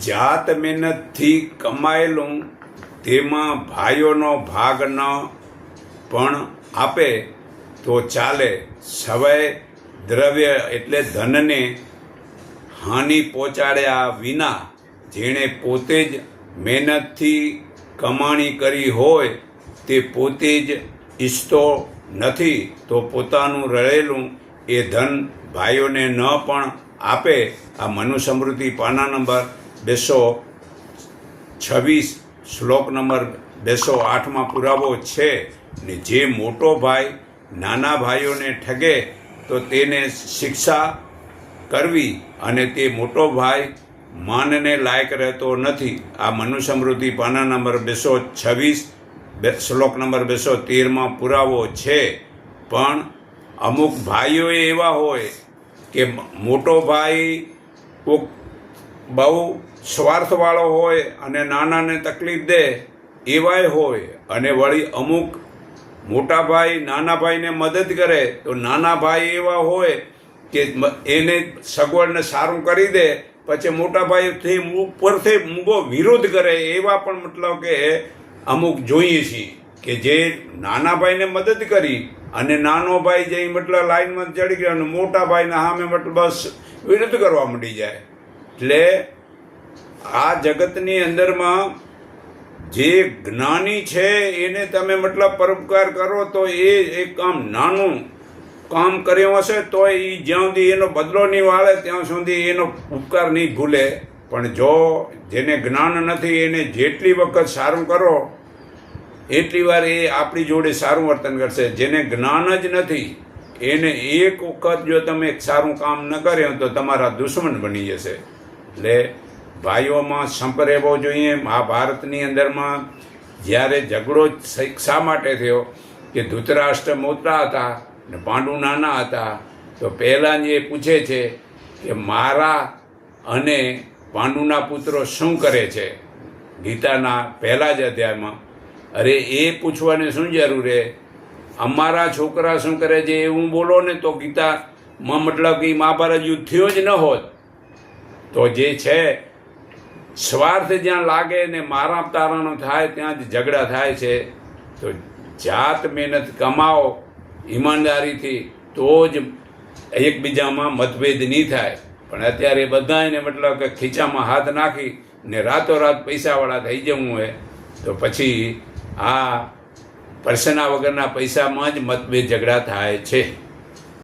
જાત મહેનતથી કમાયેલું તેમાં ભાઈઓનો ભાગ ન પણ આપે તો ચાલે. સવાય દ્રવ્ય એટલે ધનને હાનિ પહોંચાડ્યા વિના જેણે પોતે જ મહેનતથી કમાણી કરી હોય તે પોતે જ ઈચ્છતો નથી તો પોતાનું રહેલું એ ધન ભાઈઓને ન પણ આપે. આ મનુસ્મૃતિ પાના નંબર 226 શ્લોક નંબર 208 પુરાવો છે. ને જે મોટો ભાઈ નાના ભાઈઓને ઠગે તો તેને શિક્ષા કરવી અને તે મોટો ભાઈ માનને લાયક રહેતો નથી. આ મનુસ્મૃતિ પાના નંબર 226 શ્લોક નંબર 213 પુરાવો છે. પણ અમુક ભાઈઓ એવા હોય કે મોટો ભાઈ કોક બહુ સ્વાર્થવાળો હોય અને નાનાને તકલીફ દે એવાય હોય, અને વળી અમુક મોટા ભાઈ નાના ભાઈને મદદ કરે તો નાના ભાઈ એવા હોય કે એને સગવડને સારું કરી દે, પછી મોટા ભાઈથી ઉપરથી મૂગો વિરોધ કરે એવા પણ મતલબ કે અમુક જોઈએ છીએ કે જે નાના ભાઈને મદદ કરી અને નાનો ભાઈ જઈ મતલબ લાઈનમાં ચડી ગયો અને મોટા ભાઈના સામે મતલબ બસ વિરુદ્ધ કરવા માંડી જાય. એટલે આ જગતની અંદરમાં જે જ્ઞાની છે એને તમે મતલબ પરોપકાર કરો તો એ એક કામ નાનું કામ કર્યું હશે તો એ જ્યાં સુધી એનો બદલો નહીં વાળે ત્યાં સુધી એનો ઉપકાર નહીં ભૂલે. પણ જો જેને જ્ઞાન નથી એને જેટલી વખત સારું કરો એટલી વાર એ આપણી જોડે સારું વર્તન કરશે. જેને જ્ઞાન જ નથી એને એક વખત જો તમે સારું કામ ન કર્યું તો તમારા દુશ્મન બની જશે. એટલે ભાઈઓમાં સંપ રહેવો જોઈએ. મહાભારતની અંદરમાં જ્યારે ઝઘડો શા માટે થયો કે ધૃતરાષ્ટ્ર મોટા હતા ને પાંડુ નાના હતા, તો પહેલાં જ એ પૂછે છે કે મારા અને પાંડુના પુત્રો શું કરે છે, ગીતાના પહેલા જ અધ્યાયમાં. અરે એ પૂછવાની શું જરૂર છે? અમારા છોકરા શું કરે છે એવું બોલો ને તો ગીતામાં મતલબ કે મહાભારત યુદ્ધ થયો જ ન હોત. તો જે છે સ્વાર્થ જ્યાં લાગે ને મારા તારાનો થાય ત્યાં જ ઝઘડા થાય છે. તો જાત મહેનત કમાઓ ઈમાનદારીથી તો જ એકબીજામાં મતભેદ નહીં થાય. પણ અત્યારે બધાને મતલબ કે ખીચામાં હાથ નાખી ને રાતોરાત પૈસાવાળા થઈ જવું હોય તો પછી આ પર્સના વગરના પૈસામાં જ મતભેદ ઝઘડા થાય છે.